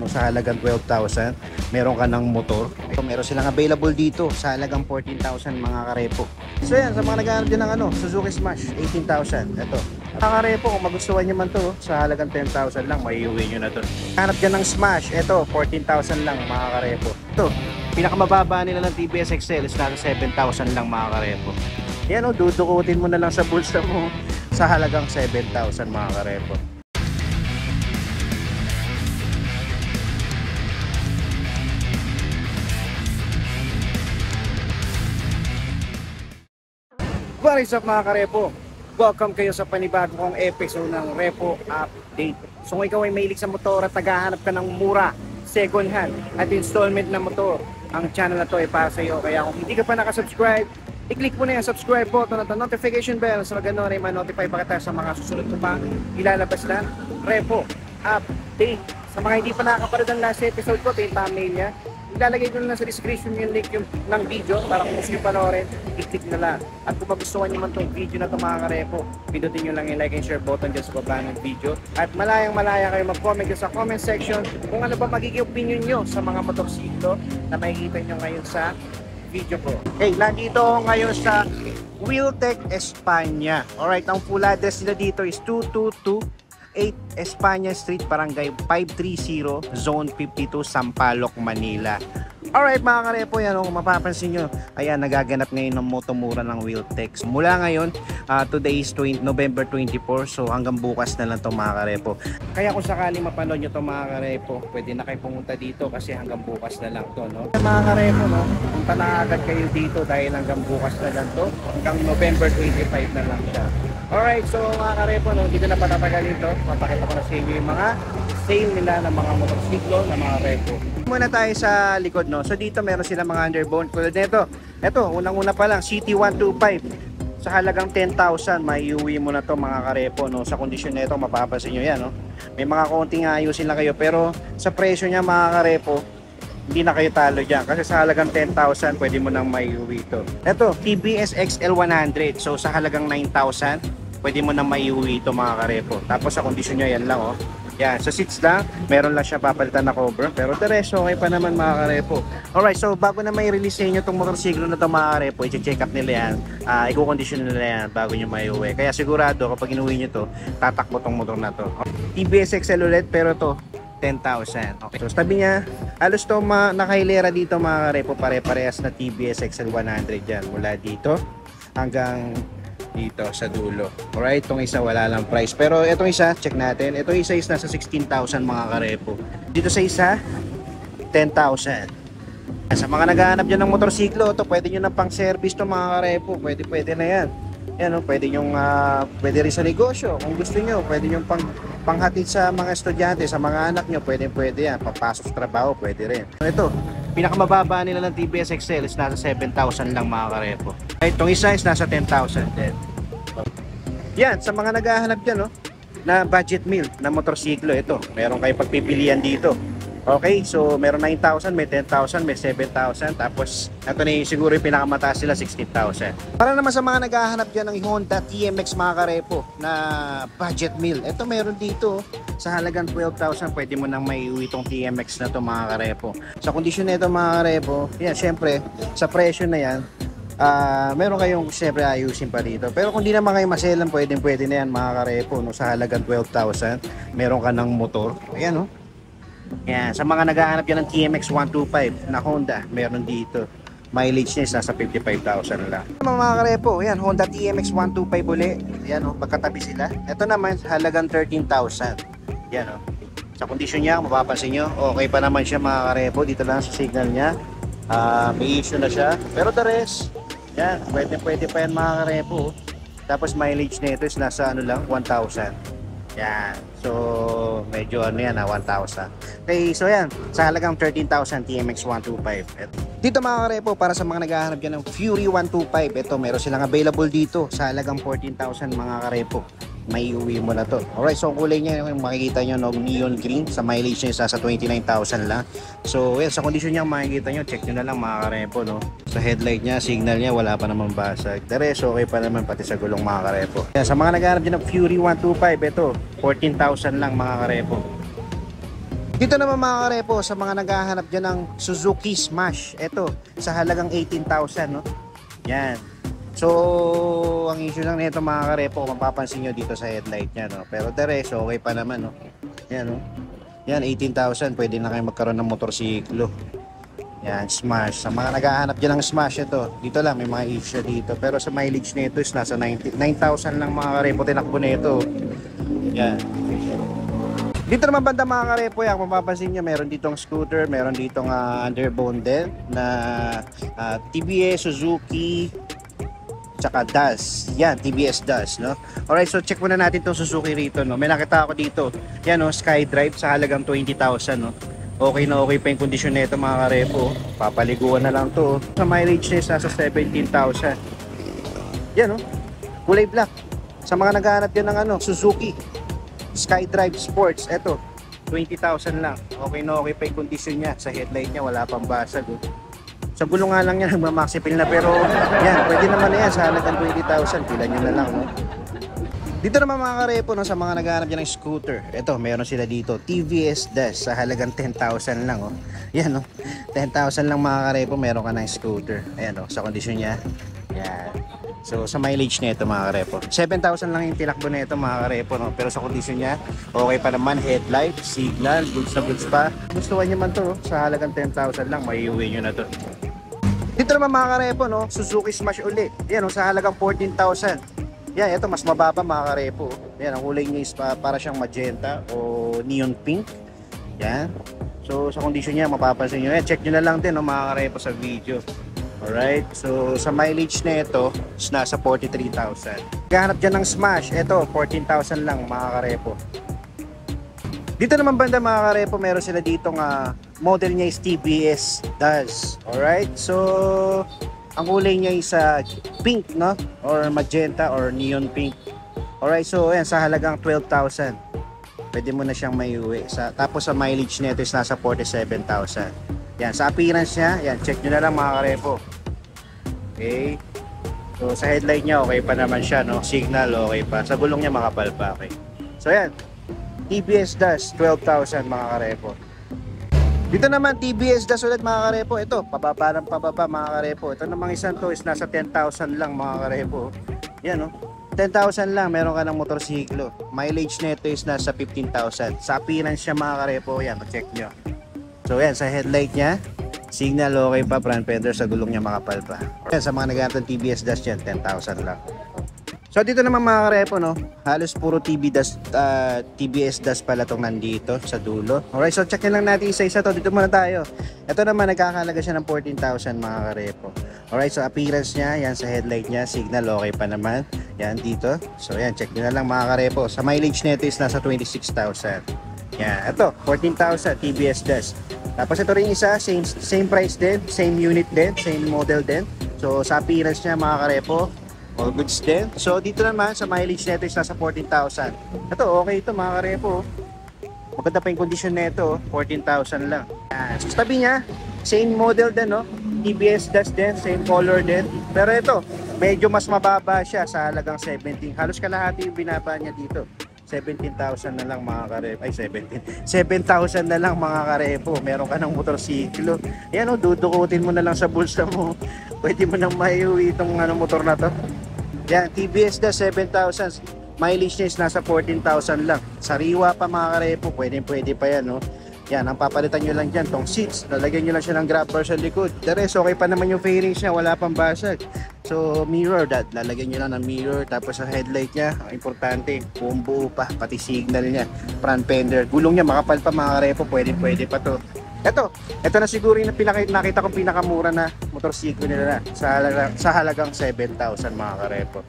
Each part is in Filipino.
sa halagang 12,000, meron ka ng motor. Meron silang available dito sa halagang 14,000 mga karepo. So yan, sa mga naghahanap din ng Suzuki Smash 18,000. Ito, mga karepo, kung magustuhan nyo man to, sa halagang 10,000 lang, maiuwi nyo na to. Hanap dyan ng Smash, ito 14,000 lang mga karepo. Ito, pinakamababa nila ng TBS XL is nasa 7,000 lang mga karepo. Yan dudukutin mo na lang sa bulsa mo sa halagang 7,000 mga karepo. What is up mga karepo? Welcome kayo sa panibago kong episode ng Repo Update. So kung ikaw ay mahilig sa motor at naghahanap ka ng mura, second hand at installment na motor, ang channel na to ay para sa iyo. Kaya kung hindi ka pa nakasubscribe, i-click mo na yung subscribe button at ang notification bell sa ganoon ay ma-notify pa kita sa mga susunod ko pa ilalabas na Repo Update. Sa mga hindi pa nakakaparod ng last episode ko, ito yung thumbnail niya. Ilalagay ko na sa description yung link ng video para kung gusto nyo panoorin, i-click na lang. At kung magustuhan nyo man itong video na ito mga karepo, pindutin nyo lang yung like and share button dyan sa baba ng video. At malayang malaya kayo mag-comment sa comment section kung ano ba magiging opinion nyo sa mga motorsiklo na makikita nyo ngayon sa video ko. Hey, nandito ako ngayon sa Wheeltech Espanya. Alright, ang full address nila dito is 2228 Espanya Street, Barangay 530, Zone 52, Sampaloc, Manila. Alright mga karepo, yan kung mapapansin nyo, ayan, nagaganap ngayon ng motomura ng Wheeltech. Mula ngayon, today is November 24, so hanggang bukas na lang ito mga karepo. Kaya kung sakaling mapanood nyo ito mga karepo, pwede na kayo pumunta dito kasi hanggang bukas na lang to, no? Mga karepo, no, punta na agad kayo dito dahil hanggang bukas na lang to, hanggang November 25 na lang siya. Alright, so mga karepo, no, dito na patatagalin to. Mapakita ko na sa inyo yung mga sale nila ng mga motorsiklo na mga repo. Muna tayo sa likod, no. So dito meron sila mga underbone tulad nito. Ito, unang-una pa lang, CT125. Sa halagang 10,000, maiuwi mo na to mga karepo, no. Sa kondisyon nito, mapapansin nyo yan, no. May mga konting ayusin lang kayo, pero sa presyo niya mga karepo, hindi na kayo talo dyan. Kasi sa halagang 10,000, pwede mo nang maiuwi ito. Ito, TBS XL100. So sa halagang 9,000, pwede mo nang maiuwi ito mga karepo. Tapos sa kondisyon nyo, yan lang, oh. Yan, sa seats lang, meron lang siya papalitan na cover. Pero the rest, okay pa naman mga karepo. Alright, so bago na may release sa inyo itong motorsiklo na ito mga karepo, i-check up nila yan, i-condition nila yan bago nyo may uwi. Kaya sigurado, kapag inuwi nyo to, tatakbo tong motor na to. TBS XL ulit, pero to 10,000. Okay. So tabi niya, halos to nakahilera dito mga karepo, pare-parehas na TBS XL100 yan. Mula dito hanggang dito sa dulo. Alright, itong isa wala lang price. Pero itong isa, check natin. Itong isa is nasa 16,000 mga karepo. Dito sa isa, 10,000. Sa mga naghahanap dyan ng motorsiklo, ito pwede nyo na pang service to mga karepo. Pwede na yan. Yan, pwede nyo, pwede rin sa negosyo. Kung gusto nyo, pwede nyo panghatid sa mga estudyante, sa mga anak nyo, pwede yan. Papasok sa trabaho, pwede rin. Ito, pinakamababa nila ng TBS XL is nasa 7,000 lang mga karepo. Itong isa is nasa 10,000 din. Yan, sa mga naghahanap dyan, no, na budget meal na motorsiklo, ito, meron kayo pagpipilian dito. Okay, so meron 9,000, may 10,000, may 7,000, tapos ito na yung siguro yung pinakamataas sila, 16,000. Para naman sa mga naghahanap dyan ng Honda TMX mga karepo na budget meal, ito meron dito sa halagang 12,000, pwede mo nang maiuwi itong TMX na to mga karepo. Sa kondisyon na ito mga karepo, yan, syempre, sa presyo na yan, meron kayong syempre ayusin pa dito. Pero kung di naman kayo maselan, pwede na yan mga karepo, no, sa halagang 12,000, meron ka ng motor. Ayan, no. Yan, sa mga naghahanap yan ng TMX 125 na Honda, meron dito. Mileage niya is nasa 55,000 lang. Mga karepo, yan, Honda TMX 125 uli. Yan, pagkatabi sila. Ito naman, halagang 13,000. Yan, sa kondisyon niya, mapapansin nyo, okay pa naman siya mga karepo. Dito lang sa signal niya. May issue na siya. Pero the rest, yan, pwede pa yan mga karepo. Tapos mileage nito is nasa 1,000. Yan. So, medyo 1,000. Okay, so yan. Sa halagang 13,000 TMX 125. Dito mga karepo, para sa mga naghahanap dyan ng Fury 125, ito, meron silang available dito sa halagang 14,000 mga karepo. May uwi mo na to. Alright, so ang kulay niya, yung makikita nyo, no, neon green. Sa mileage niya, sa 29,000 lang. So, yan, sa kondisyon niya, makikita nyo, check nyo na lang mga karepo, no. Sa headlight niya, signal niya, wala pa naman basag. The rest, okay pa naman, pati sa gulong mga karepo. Yan, sa mga naghahanap dyan ng Fury 125, ito, 14,000 lang mga karepo. Dito naman mga karepo, sa mga naghahanap dyan ng Suzuki Smash, eto, sa halagang 18,000, no? Yan. So, ang issue lang nito mga karepo, kung mapapansin nyo dito sa headlight niya, no? Pero the rest, okay pa naman, no? Yan, no? Yan, 18,000, pwede na kayo magkaroon ng motorsiklo. Yan, Smash. Sa mga naghahanap dyan ng Smash, ito, dito lang, may mga issue dito. Pero sa mileage nito is nasa 9,000 lang mga karepo, tinakbo nito. Yan. Dito naman banda mga karepo, kung mapapansin nyo, meron ditong scooter, meron ditong underbone din na TBS, Suzuki, tsaka DAS. Yan, TBS DAS, no? Alright, so check muna natin itong Suzuki rito, no? May nakita ako dito, yan, no? SkyDrive sa halagang 20,000, no? Okay na okay pa yung kondisyon nito mga karepo. Papaliguan na lang to. Sa mileage niya, nasa 17,000. Yan, no? Kulay black. Sa mga naghahanap yan ng Suzuki SkyDrive Sports, eto 20,000 lang. Okay na okay pa yung kondisyon niya. Sa headlight niya wala pang basag, oh. Sa gulong nga lang yan nagmamaxipil na, pero yan, pwede naman na yan sa halagang 20,000. Pila nyo na lang, no? Dito naman mga karepo, no, sa mga naghahanap dyan ng scooter, eto meron sila dito TVS Dash sa halagang 10,000 lang, oh. Yan, no? 10,000 lang mga karepo, meron ka ng scooter. Ayan, oh, sa kondisyon niya. Yan. So sa mileage nito mga karepo, 7,000 lang yung tinakbo nito mga karepo, no? Pero sa kondisyon niya, okay pa naman, headlight, signal, goods na goods pa. Gustuhan niyo man to, sa halagang 10,000 lang, maiuwi niyo na to. Dito naman mga karepo, no, Suzuki Smash ulit. Yan, no, sa halagang 14,000. Yan, ito mas mababa mga karepo. Yan, ang kulay niya is para siyang magenta o neon pink. Yan. So sa kondisyon niya, mapapansin niyo. Check niyo na lang din, no, mga karepo sa video. Alright, so sa mileage na ito is nasa 43,000. Gahanap dyan ng Smash, ito 14,000 lang mga karepo. Dito naman banda mga karepo, meron sila dito nga model niya is TBS DAS. Alright, so ang kulay niya is pink, no? Or magenta or neon pink. Alright, so ayan, sa halagang 12,000 pwede mo na siyang maiuwi. Tapos sa mileage nito is nasa 47,000. Yan, sa appearance niya, yan, check nyo na lang mga karepo. Okay. So sa headlight niya, okay pa naman siya, no? Signal, okay pa. Sa gulong niya, makapal pa, okay. So yan, TBS DAS, 12,000 mga karepo. Dito naman, TBS DAS ulit mga karepo. Ito, pababa ng pababa mga karepo. Ito namang isang to is nasa 10,000 lang mga karepo. Yan, no? 10,000 lang, meron ka ng motorsiklo. Mileage nito is nasa 15,000. Sa appearance siya mga karepo, yan, check nyo. So yan, sa headlight niya, signal okay pa, front fender, sa gulong niya makapal pa. Yan, sa mga naghahanap ng TBS DAS yan, 10,000 lang. So dito naman mga karepo, no, halos puro TBS DAS pala itong nandito sa dulo. Alright, so check lang natin isa-isa to. Dito muna tayo. Ito naman, nagkakalaga siya ng 14,000 mga karepo. Alright, so appearance niya, yan, sa headlight niya, signal okay pa naman. Yan dito. So yan, check nyo na lang mga karepo. Sa mileage nito is nasa 26,000. Yan, ito, 14,000 TBS DAS. Tapos ito rin isa, same price din, same unit din, same model din. So sa appearance niya mga karepo, all goods din. So dito naman sa mileage nito is nasa 14,000. Ito, okay ito mga karepo. Maganda pa yung condition nito, 14,000 lang. Yan. So sa tabi niya, same model din, no? TBS DAS din, same color din. Pero ito, medyo mas mababa siya sa halagang 17. Halos kalahati yung binaba niya dito. 17,000 na lang mga karepo. Ay, 7,000 na lang mga karepo. Meron ka ng motorsiklo. Ayan, o, dudukutin mo na lang sa bulsa mo. Pwede mo nang maiuwi itong motor na to. Yan, TBS DAS 7,000. Mileage niya is nasa 14,000 lang. Sariwa pa mga karepo. Pwede pa yan, no? Yan, ang papalitan nyo lang dyan, tong seats, lalagyan nyo lang siya ng grab bar sa likod. The rest, okay pa naman yung fairings niya, wala pang basag. So, mirror, lalagyan nyo lang ng mirror. Tapos sa headlight niya, ang importante, buong buo pa, pati signal niya, front fender. Gulong niya, makapal pa mga karepo, pwede pa to. Ito na siguro yung nakita kong pinakamura na motorsiklo nila na, sa halagang 7,000 mga karepo.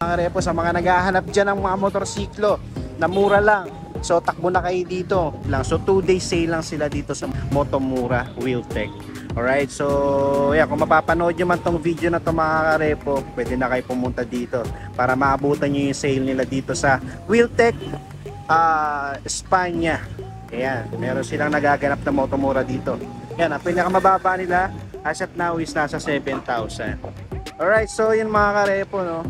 Mga karepo, sa mga naghahanap dyan ng mga motorsiklo na mura lang, so takbo na kayo dito lang. So 2 days sale lang sila dito sa Motomura Wheeltech. Alright, so yeah, kung mapapanood nyo man tong video na to mga karepo, pwede na kayo pumunta dito para maabutan nyo yung sale nila dito sa Wheeltech Espanya. Ayan, meron silang nagaganap na Motomura dito. Yan, ang pinakamababa nila as of now is nasa 7,000. Alright, so yun mga karepo, no?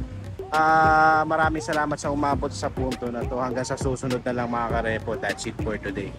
Maraming salamat sa umabot sa punto na to. Hanggang sa susunod na lang mga karepo. That's it for today.